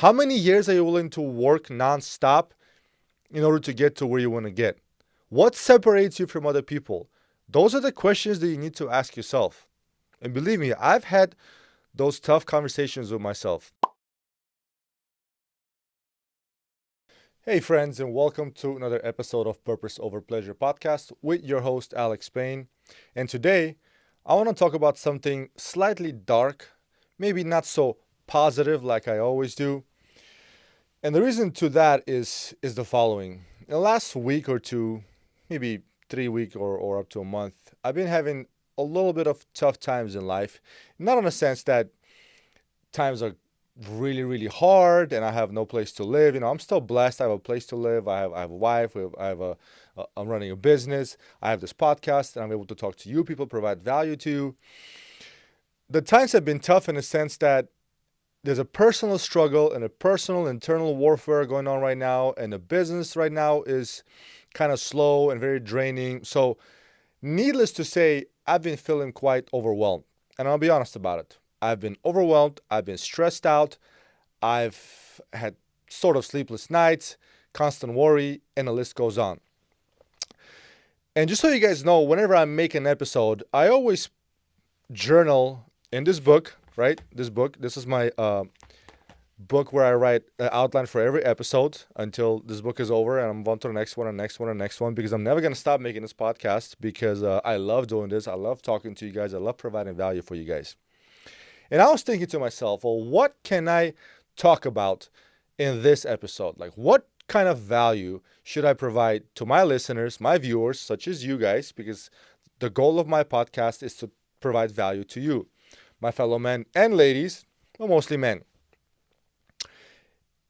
How many years are you willing to work nonstop in order to get to where you want to get? What separates you from other people? Those are the questions that you need to ask yourself. And believe me, I've had those tough conversations with myself. Hey, friends, and welcome to another episode of Purpose Over Pleasure podcast with your host, Alex Payne. And today, I want to talk about something slightly dark, maybe not so positive like I always do. And the reason to that is the following. In the last week or two, maybe 3 weeks or up to a month, I've been having a little bit of tough times in life. Not in the sense that times are really, really hard and I have no place to live. I'm still blessed. I have a place to live. I have a wife. I'm running a business. I have this podcast and I'm able to talk to you people, provide value to you. The times have been tough in the sense that there's a personal struggle and a personal internal warfare going on right now, and the business right now is kind of slow and very draining. So needless to say, I've been feeling quite overwhelmed, and I'll be honest about it. I've been overwhelmed, I've been stressed out, I've had sort of sleepless nights, constant worry, and the list goes on. And just so you guys know, whenever I make an episode, I always journal in this book, right? This is my book where I write an outline for every episode until this book is over and I'm on to the next one and next one and next one, because I'm never going to stop making this podcast because I love doing this. I love talking to you guys. I love providing value for you guys. And I was thinking to myself, well, what can I talk about in this episode? Like, what kind of value should I provide to my listeners, my viewers, such as you guys? Because the goal of my podcast is to provide value to you, my fellow men and ladies, but mostly men.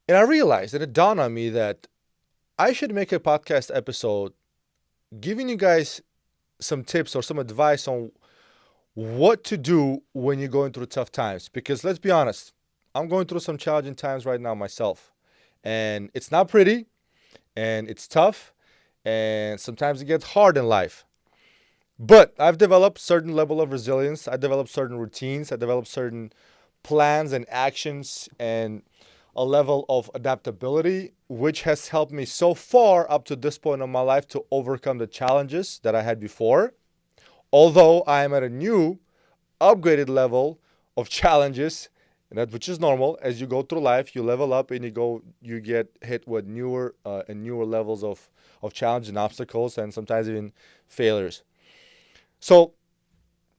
And I realized that it dawned on me that I should make a podcast episode giving you guys some tips or some advice on what to do when you're going through tough times. Because let's be honest, I'm going through some challenging times right now myself. And it's not pretty, and it's tough, and sometimes it gets hard in life. But I've developed certain level of resilience. I developed certain routines. I developed certain plans and actions and a level of adaptability, which has helped me so far up to this point in my life to overcome the challenges that I had before. Although I am at a new, upgraded level of challenges, and that which is normal. As you go through life, you level up and you get hit with newer and newer levels of challenge and obstacles, and sometimes even failures. So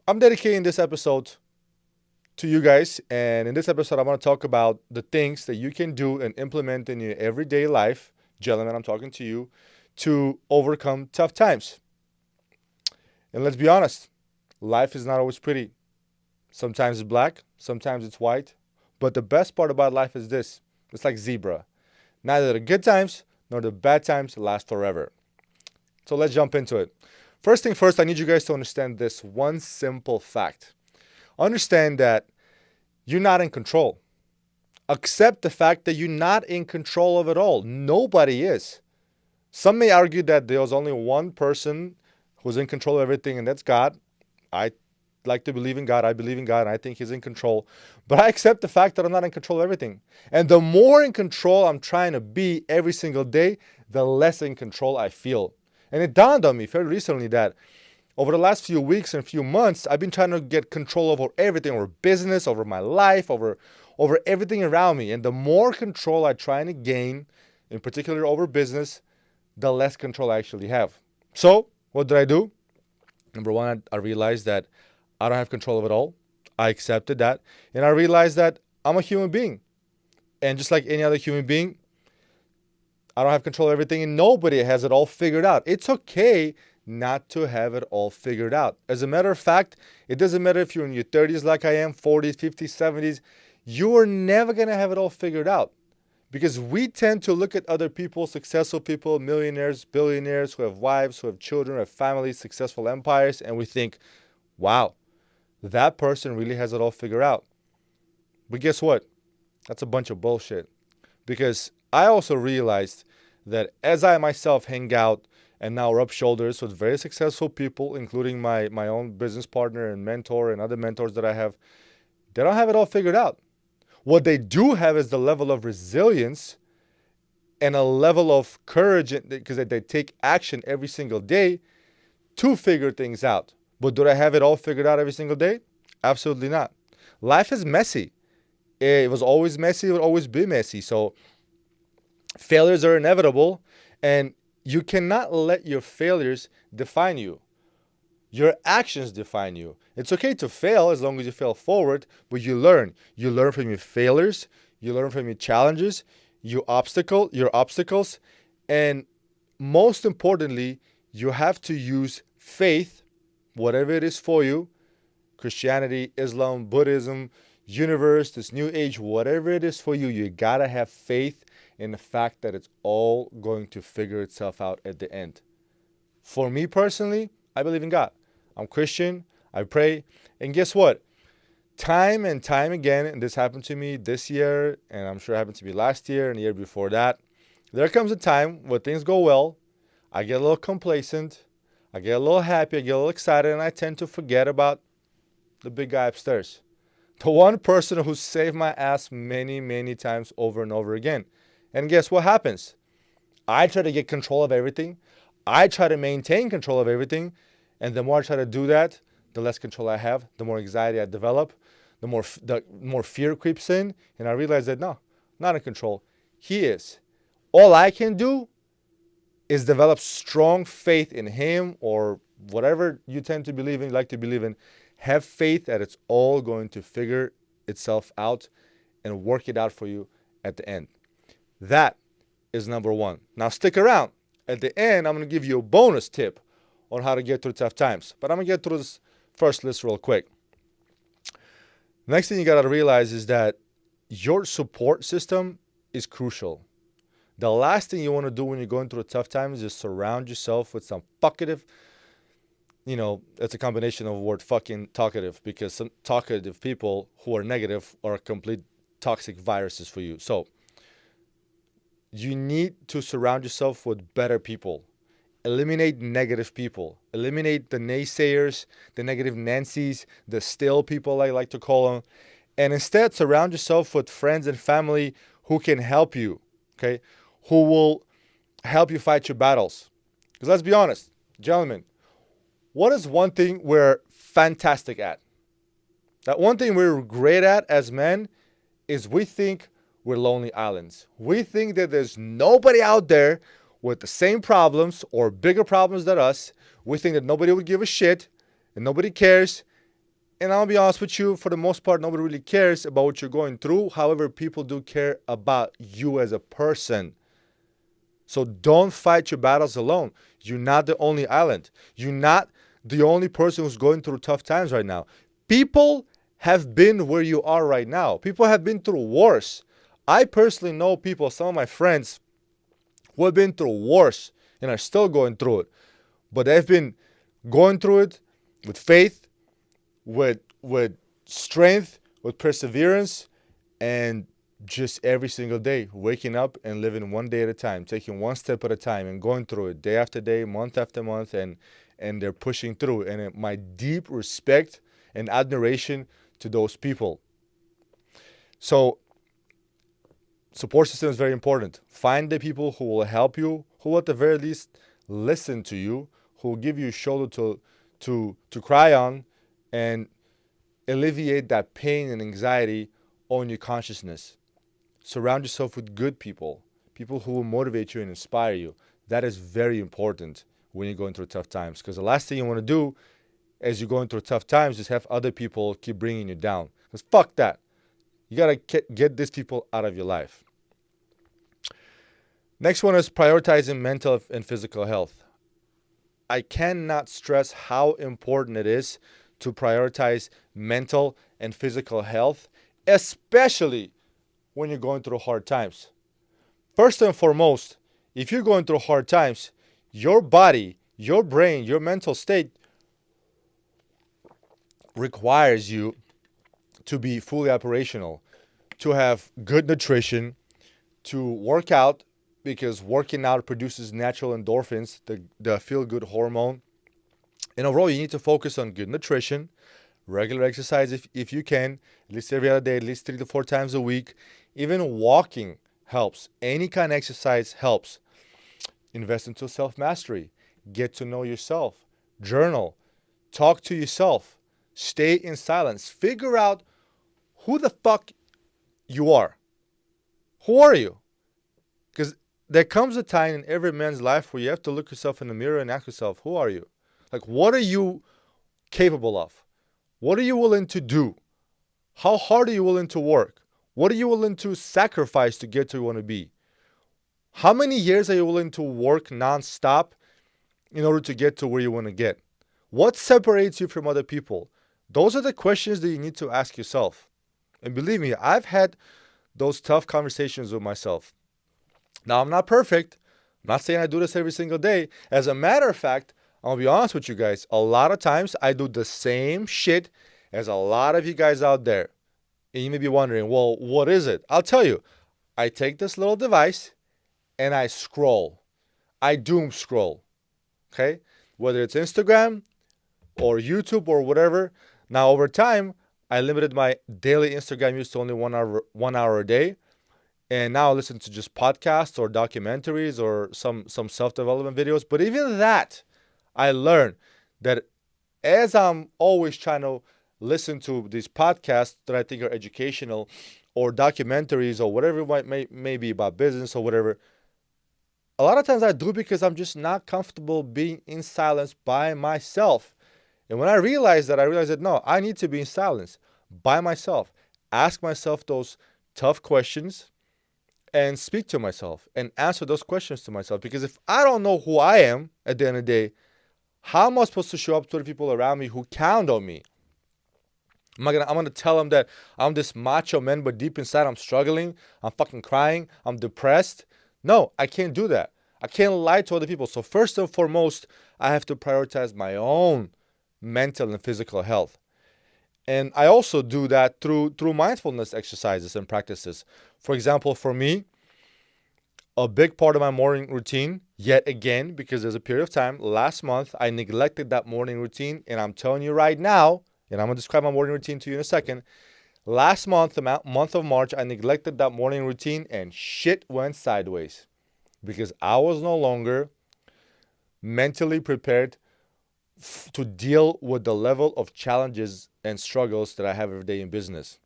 I'm dedicating this episode to you guys. And in this episode, I want to talk about the things that you can do and implement in your everyday life. Gentlemen, I'm talking to you, to overcome tough times. And let's be honest, life is not always pretty. Sometimes it's black, sometimes it's white. But the best part about life is this. It's like zebra. Neither the good times nor the bad times last forever. So let's jump into it. First thing first, I need you guys to understand this one simple fact. Understand that you're not in control. Accept the fact that you're not in control of it all. Nobody is. Some may argue that there's only one person who's in control of everything, and that's God. I like to believe in God. I believe in God, and I think He's in control. But I accept the fact that I'm not in control of everything. And the more in control I'm trying to be every single day, the less in control I feel. And it dawned on me very recently that over the last few weeks and few months, I've been trying to get control over everything, over business, over my life, over everything around me. And the more control I try to gain, in particular over business, the less control I actually have. So what did I do? Number one, I realized that I don't have control of it all. I accepted that. And I realized that I'm a human being. And just like any other human being, I don't have control of everything, and nobody has it all figured out. It's okay not to have it all figured out. As a matter of fact, it doesn't matter if you're in your 30s like I am, 40s, 50s, 70s. You are never going to have it all figured out. Because we tend to look at other people, successful people, millionaires, billionaires who have wives, who have children, who have families, successful empires, and we think, wow, that person really has it all figured out. But guess what? That's a bunch of bullshit. Because I also realized that as I myself hang out and now rub shoulders with very successful people, including my own business partner and mentor and other mentors that I have, they don't have it all figured out. What they do have is the level of resilience and a level of courage because they take action every single day to figure things out. But do I have it all figured out every single day? Absolutely not. Life is messy. It was always messy. It will always be messy. So failures are inevitable, and you cannot let your failures define you. Your actions define you. It's okay to fail as long as you fail forward, but you learn. You learn from your failures. You learn from your challenges, your obstacles, and most importantly, you have to use faith, whatever it is for you, Christianity, Islam, Buddhism, universe, this new age, whatever it is for you, you gotta have faith in the fact that it's all going to figure itself out at the end. For me personally, I believe in God. I'm Christian, I pray, and guess what? Time and time again, and this happened to me this year, and I'm sure it happened to me last year and the year before that, there comes a time where things go well, I get a little complacent, I get a little happy, I get a little excited, and I tend to forget about the big guy upstairs. The one person who saved my ass many, many times over and over again. And guess what happens? I try to get control of everything. I try to maintain control of everything. And the more I try to do that, the less control I have, the more anxiety I develop, the more fear creeps in. And I realize that no, not in control. He is. All I can do is develop strong faith in him or whatever you tend to believe in, like to believe in. Have faith that it's all going to figure itself out and work it out for you at the end. That is number one. Now stick around. At the end, I'm going to give you a bonus tip on how to get through tough times. But I'm going to get through this first list real quick. Next thing you got to realize is that your support system is crucial. The last thing you want to do when you're going through tough times is surround yourself with some fuckative, it's a combination of the word fucking talkative, because some talkative people who are negative are complete toxic viruses for you. So you need to surround yourself with better people. Eliminate negative people. Eliminate the naysayers, the negative Nancys, the still people I like to call them. And instead surround yourself with friends and family who can help you, okay? Who will help you fight your battles. Because let's be honest, gentlemen, what is one thing we're fantastic at? That one thing we're great at as men is we think we're lonely islands. We think that there's nobody out there with the same problems or bigger problems than us. We think that nobody would give a shit and nobody cares. And I'll be honest with you, for the most part, nobody really cares about what you're going through. However, people do care about you as a person. So don't fight your battles alone. You're not the only island. You're not the only person who's going through tough times right now. People have been where you are right now. People have been through worse. I personally know people, some of my friends, who have been through worse and are still going through it. But they've been going through it with faith, with strength, with perseverance, and just every single day, waking up and living one day at a time, taking one step at a time and going through it day after day, month after month, and they're pushing through. And my deep respect and admiration to those people. So support system is very important. Find the people who will help you, who at the very least listen to you, who will give you a shoulder to cry on and alleviate that pain and anxiety on your consciousness. Surround yourself with good people, people who will motivate you and inspire you. That is very important when you're going through tough times, because the last thing you want to do as you're going through tough times is have other people keep bringing you down. Because fuck that. You got to get these people out of your life. Next one is prioritizing mental and physical health. I cannot stress how important it is to prioritize mental and physical health, especially when you're going through hard times. First and foremost, if you're going through hard times, your body, your brain, your mental state requires you to be fully operational, to have good nutrition, to work out, because working out produces natural endorphins, the feel-good hormone. And overall, you need to focus on good nutrition, Regular exercise if you can, at least every other day, at least 3 to 4 times a week. Even walking helps. Any kind of exercise helps. Invest into self-mastery. Get to know yourself. Journal. Talk to yourself. Stay in silence. Figure out who the fuck you are. Who are you? Because there comes a time in every man's life where you have to look yourself in the mirror and ask yourself, who are you? Like, what are you capable of? What are you willing to do? How hard are you willing to work? What are you willing to sacrifice to get to where you want to be? How many years are you willing to work nonstop in order to get to where you want to get? What separates you from other people? Those are the questions that you need to ask yourself. And believe me, I've had those tough conversations with myself. Now, I'm not perfect. I'm not saying I do this every single day. As a matter of fact, I'll be honest with you guys. A lot of times I do the same shit as a lot of you guys out there. And you may be wondering, well, what is it? I'll tell you. I take this little device and I scroll. I doom scroll. Okay? Whether it's Instagram or YouTube or whatever. Now, over time, I limited my daily Instagram use to only 1 hour a day. And now I listen to just podcasts or documentaries or some self-development videos. But even that, I learned that as I'm always trying to listen to these podcasts that I think are educational or documentaries or whatever it may be about business or whatever, a lot of times I do because I'm just not comfortable being in silence by myself. And when I realized that no, I need to be in silence by myself. Ask myself those tough questions and speak to myself and answer those questions to myself. Because if I don't know who I am at the end of the day, how am I supposed to show up to the people around me who count on me? I'm gonna tell them that I'm this macho man, but deep inside I'm struggling, I'm fucking crying, I'm depressed. No, I can't do that. I can't lie to other people. So first and foremost, I have to prioritize my own mental and physical health. And I also do that through mindfulness exercises and practices. For example, for me, a big part of my morning routine, yet again, because there's a period of time, last month, I neglected that morning routine. And I'm telling you right now, and I'm going to describe my morning routine to you in a second. Last month, the month of March, I neglected that morning routine and shit went sideways because I was no longer mentally prepared to deal with the level of challenges and struggles that I have every day in business.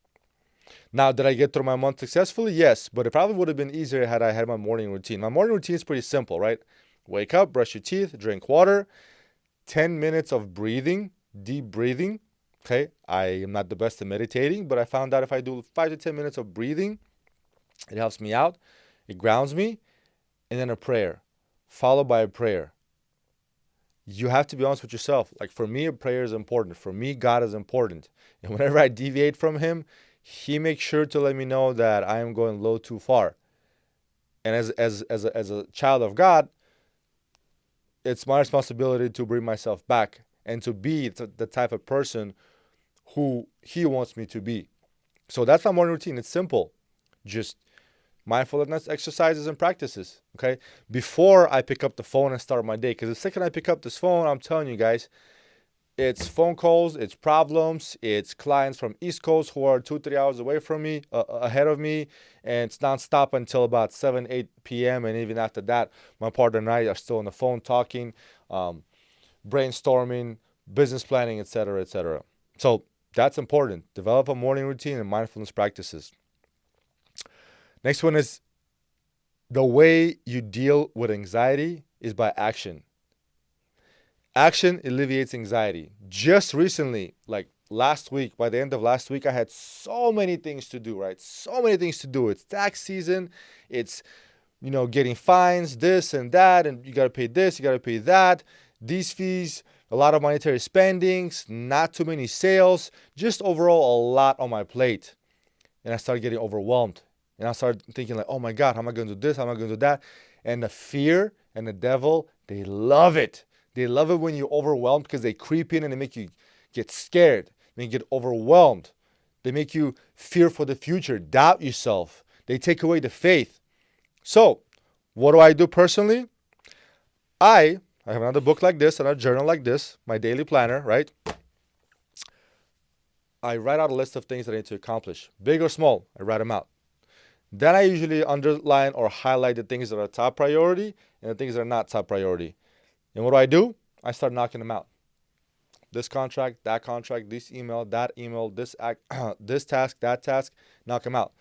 Now, did I get through my month successfully? Yes, but it probably would have been easier had I had my morning routine. My morning routine is pretty simple, right? Wake up, brush your teeth, drink water, 10 minutes of breathing, deep breathing. Okay, I am not the best at meditating, but I found out if I do 5 to 10 minutes of breathing, it helps me out. It grounds me. And then a prayer, followed by a prayer. You have to be honest with yourself. Like for me, a prayer is important. For me, God is important. And whenever I deviate from Him, He makes sure to let me know that I am going a little too far. And as a child of God, it's my responsibility to bring myself back and to be the type of person who He wants me to be. So that's my morning routine. It's simple. Just mindfulness exercises and practices, okay? Before I pick up the phone and start my day. Because the second I pick up this phone, I'm telling you guys, it's phone calls, it's problems, it's clients from East Coast who are 2-3 hours away from me, ahead of me, and it's nonstop until about 7-8 p.m. And even after that, my partner and I are still on the phone talking, brainstorming, business planning, etc., etc. So that's important. Develop a morning routine and mindfulness practices. Next one is the way you deal with anxiety is by action. Action alleviates anxiety. Just recently, like last week, by the end of last week, I had so many things to do, right? So many things to do. It's tax season. It's, getting fines, this and that, and you got to pay this, you got to pay that. These fees, a lot of monetary spendings, not too many sales, just overall a lot on my plate. And I started getting overwhelmed. And I started thinking like, oh my God, how am I going to do this? How am I going to do that? And the fear and the devil, they love it. They love it when you're overwhelmed because they creep in and they make you get scared. They get overwhelmed. They make you fear for the future, doubt yourself. They take away the faith. So what do I do personally? I have another book like this and a journal like this, my daily planner, right? I write out a list of things that I need to accomplish, big or small. I write them out. Then I usually underline or highlight the things that are top priority and the things that are not top priority. And what do? I start knocking them out. This contract, this email, that email, this this task, that task, knock them out.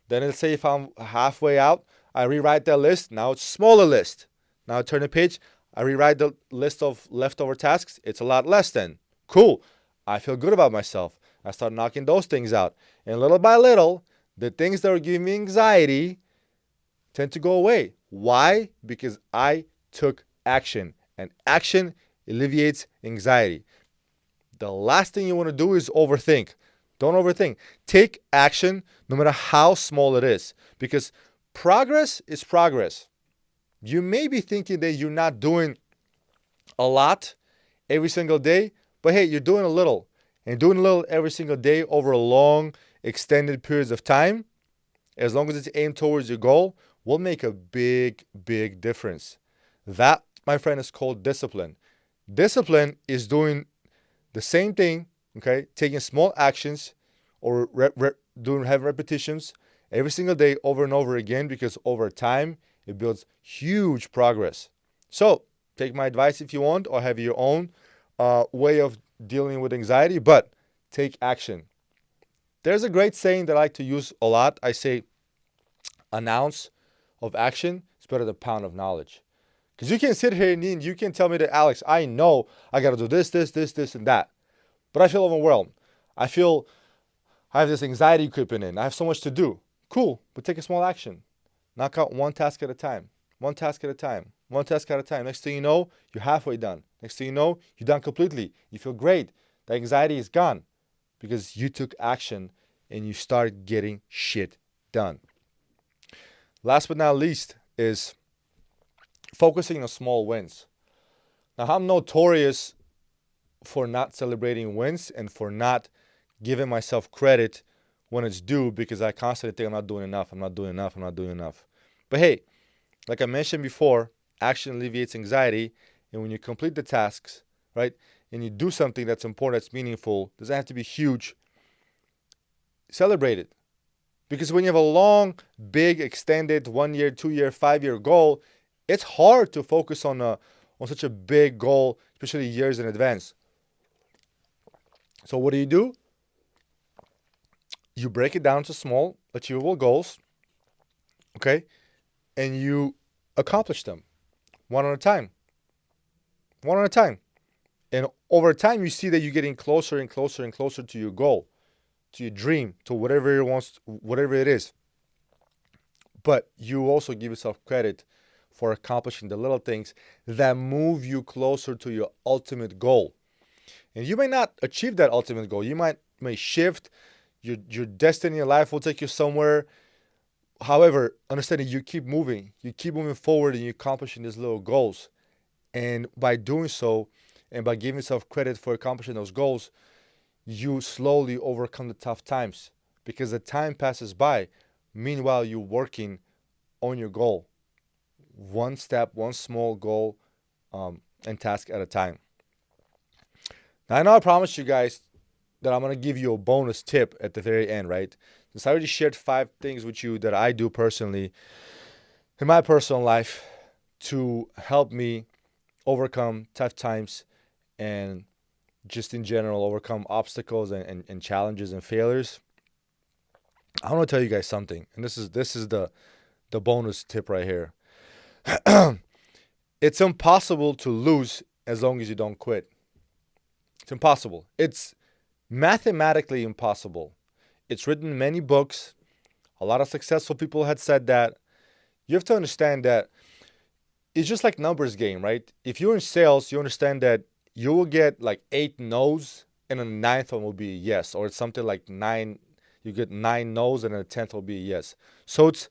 Then let's say if I'm halfway out, I rewrite that list. Now it's a smaller list. Now I turn the page. I rewrite the list of leftover tasks. It's a lot less then. Cool. I feel good about myself. I start knocking those things out. And little by little, the things that are giving me anxiety tend to go away. Why? Because I took action. And action alleviates anxiety. The last thing you want to do is overthink. Don't overthink. Take action no matter how small it is. Because progress is progress. You may be thinking that you're not doing a lot every single day, but hey, you're doing a little. And doing a little every single day over a long, extended periods of time, as long as it's aimed towards your goal, will make a big, big difference. That, my friend, is called discipline. Discipline is doing the same thing, okay, taking small actions or having repetitions every single day over and over again, because over time, it builds huge progress. So take my advice if you want, or have your own way of dealing with anxiety, but take action. There's a great saying that I like to use a lot. I say, an ounce of action is better than a pound of knowledge. Because you can sit here and you can tell me that, Alex, I know I got to do this, and that. But I feel overwhelmed. I feel I have this anxiety creeping in. I have so much to do. Cool, but take a small action. Knock out one task at a time. One task at a time. One task at a time. Next thing you know, you're halfway done. Next thing you know, you're done completely. You feel great. The anxiety is gone because you took action and you start getting shit done. Last but not least is focusing on small wins. Now, I'm notorious for not celebrating wins and for not giving myself credit when it's due, because I constantly think I'm not doing enough. But hey, like I mentioned before, action alleviates anxiety. And when you complete the tasks, right, and you do something that's important, that's meaningful, doesn't have to be huge, celebrate it. Because when you have a long, big, extended 1 year, 2 year, 5 year goal, it's hard to focus on such a big goal, especially years in advance. So what do? You break it down to small, achievable goals, okay? And you accomplish them one at a time. One at a time. And over time, you see that you're getting closer and closer and closer to your goal, to your dream, to whatever it is. But you also give yourself credit for accomplishing the little things that move you closer to your ultimate goal. And you may not achieve that ultimate goal. You may shift. Your destiny in life will take you somewhere. However, understanding you keep moving. You keep moving forward and you're accomplishing these little goals. And by doing so, and by giving yourself credit for accomplishing those goals, you slowly overcome the tough times, because the time passes by. Meanwhile, you're working on your goal. One step, one small goal and task at a time. Now, I know I promised you guys that I'm going to give you a bonus tip at the very end, right? Since I already shared 5 things with you that I do personally in my personal life to help me overcome tough times and just in general overcome obstacles and challenges and failures. I want to tell you guys something, and this is the bonus tip right here. It's impossible to lose as long as you don't quit. It's impossible. It's mathematically impossible. It's written in many books. A lot of successful people had said that. You have to understand that it's just like numbers game, right? If you're in sales, you understand that you will get like 8 no's and a 9th one will be a yes. Or it's something like 9, you get 9 no's and a 10th will be a yes. So it's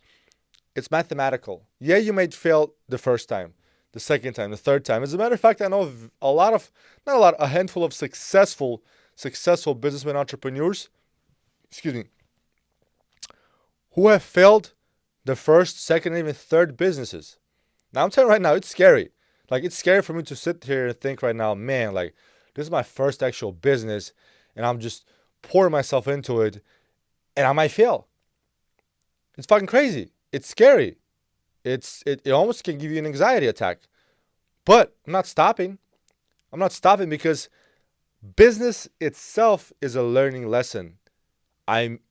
mathematical. Yeah, you might fail the first time, the second time, the third time. As a matter of fact, I know a handful of successful businessmen, entrepreneurs, who have failed the first, second, and even third businesses. Now, I'm telling you right now, it's scary. Like, it's scary for me to sit here and think right now, man, like, this is my first actual business, and I'm just pour myself into it, and I might fail. It's fucking crazy. It's scary. It almost can give you an anxiety attack. But I'm not stopping. I'm not stopping because business itself is a learning lesson.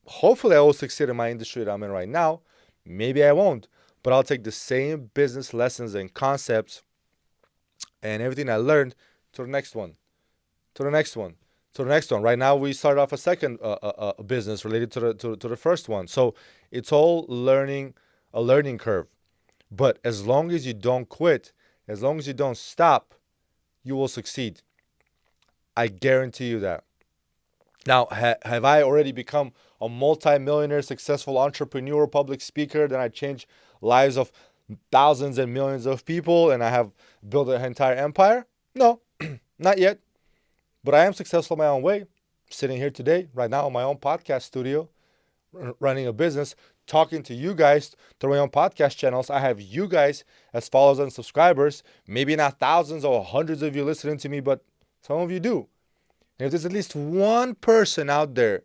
Hopefully I will succeed in my industry that I'm in right now. Maybe I won't, but I'll take the same business lessons and concepts and everything I learned to the next one, to the next one, to the next one. Right now we start off a second business related to the first one. So it's all a learning curve. But as long as you don't quit, as long as you don't stop, you will succeed. I guarantee you that. Now, have I already become a multi-millionaire, successful entrepreneur, public speaker? Then I changed lives of thousands and millions of people and I have built an entire empire? No, not yet. But I am successful in my own way. Sitting here today, right now, in my own podcast studio, running a business, talking to you guys through my own podcast channels. I have you guys as followers and subscribers. Maybe not thousands or hundreds of you listening to me, but some of you do. And if there's at least one person out there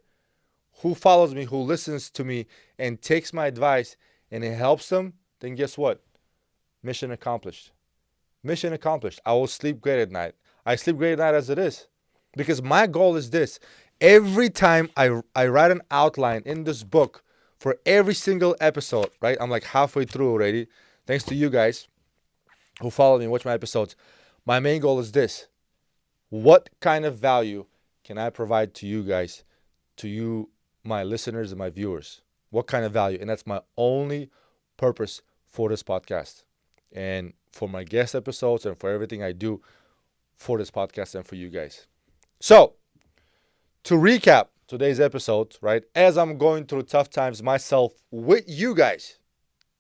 who follows me, who listens to me, and takes my advice, and it helps them, then guess what? Mission accomplished. Mission accomplished. I will sleep great at night. I sleep great at night as it is. Because my goal is this. Every time I write an outline in this book for every single episode, right? I'm like halfway through already. Thanks to you guys who follow me and watch my episodes. My main goal is this. What kind of value can I provide to you guys, to you, my listeners and my viewers? What kind of value? And that's my only purpose for this podcast and for my guest episodes and for everything I do for this podcast and for you guys. So, to recap today's episode, right, as I'm going through tough times myself with you guys,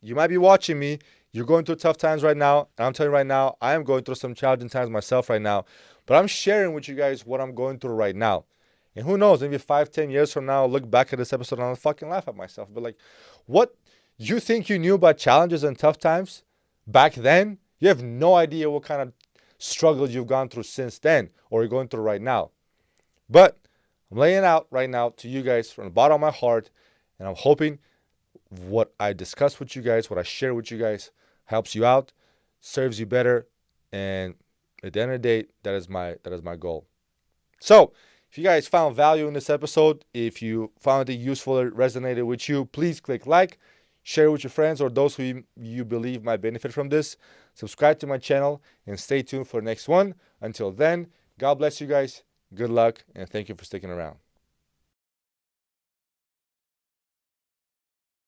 you might be watching me, you're going through tough times right now, and I'm telling you right now, I am going through some challenging times myself right now, but I'm sharing with you guys what I'm going through right now. And who knows, maybe 5-10 years from now, I'll look back at this episode and I'll fucking laugh at myself. But like, what you think you knew about challenges and tough times back then, you have no idea what kind of struggles you've gone through since then or you're going through right now. But I'm laying out right now to you guys from the bottom of my heart, and I'm hoping what I discuss with you guys, what I share with you guys, helps you out, serves you better, and at the end of the day, that is my goal. So, if you guys found value in this episode, if you found it useful or resonated with you, please click like, share it with your friends or those who you believe might benefit from this. Subscribe to my channel and stay tuned for the next one. Until then, God bless you guys. Good luck, and thank you for sticking around.